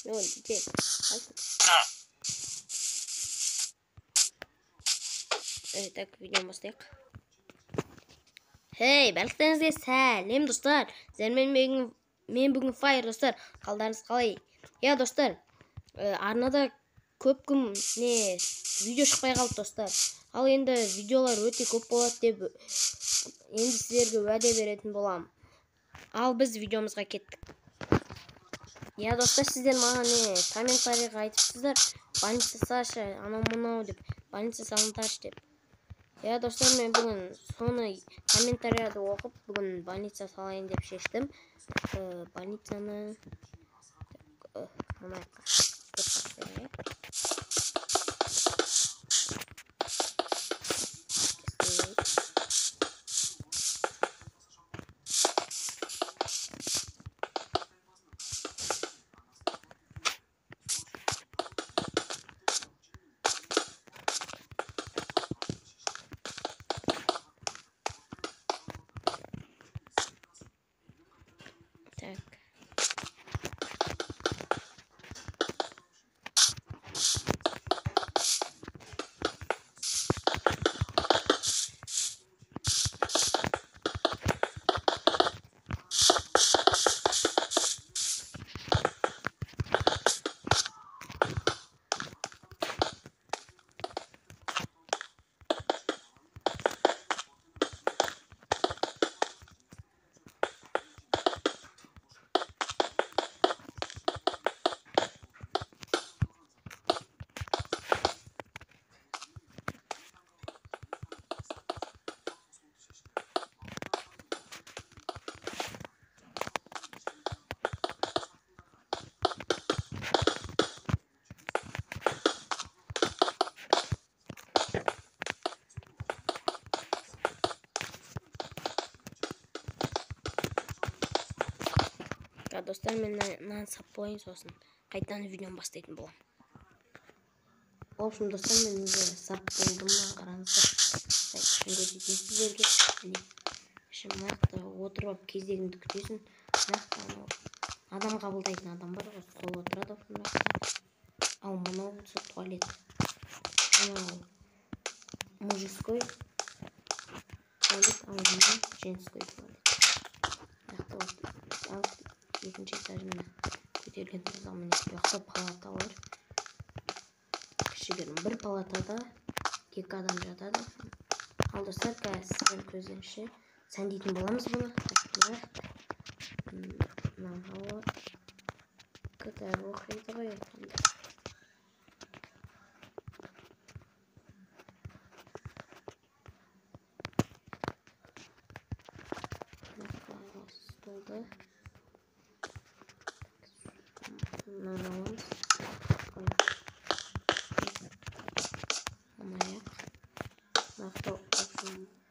Ne oldu? Evet, tak videomu başlayalım. Hey, belki selam dostlar. Men bugün Fire dostlar. Kaldarınız kalay. Ya dostlar, arnada көп күн видео шықпай қалды достар. Ал енді видеолар өте көп болады деп енді сіздерге уәде беретін боламын. Ал біз видеомызға кеттік. Я достар, сіздер маған комментарийға айтыпсыздар, больница Саша анау мынау деп, больница Салташ деп. Я достар, мен бүгін соны комментарияда оқып, бүгін больница салайын деп шештім. Больницаны так. Dostlar, мен саппойын сосын қайтадан видеоны бастайтын боламын. В общем, достар, мен уже сап болдым, қараңыздар. Көрсетейін сіздерге. Нақты отырып алып кезегіңді күтесің. Нақты адам қабылдайтын адам бар ғой, сол отырады. Ал мынау болса туалет. Мынау мужской туалет, ал мынау женской туалет. Нақты вот екінші этажына көтерілген тұрғанмын. Жоқта палаталар. Кішігірім бір палатада 2 адам жатады. Ал достар, қазір көздеріңізше сәндейтін боламыз бұны. Мынау кітап оқиды ғой айтқанда. Столды. Нанауыз амаяқ нақты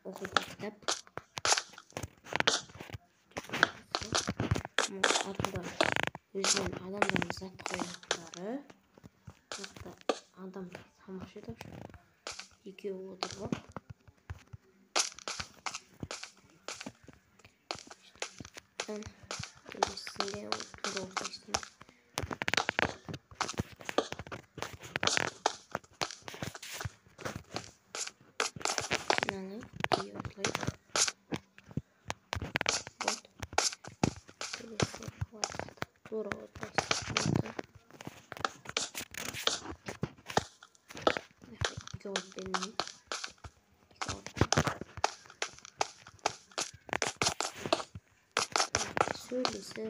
оқиды кітап. Артында өзінен адамдардың зат қоятындары. Нақты адам тамақ жеді. Екеуі отырып Өлесінде тура ортасында. Мынаны үй осылай. Вот. Келесі тура ортасында. Екі от бермеймін. Söylese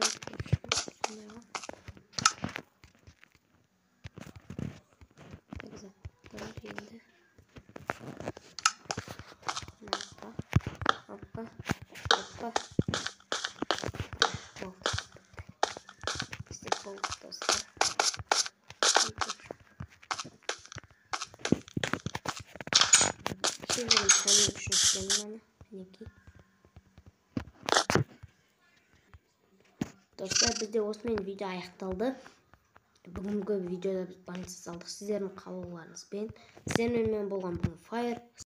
hoppa. İşte bolt dostlar. Şimdi sen düşünüyorsun peki. Dostlar, бізде осымен видео аяқталды. Бүгінгі видеода біз больница салдық. Сіздердің қалауларыңызбен. Сіздермен мен болған бүгін Fire.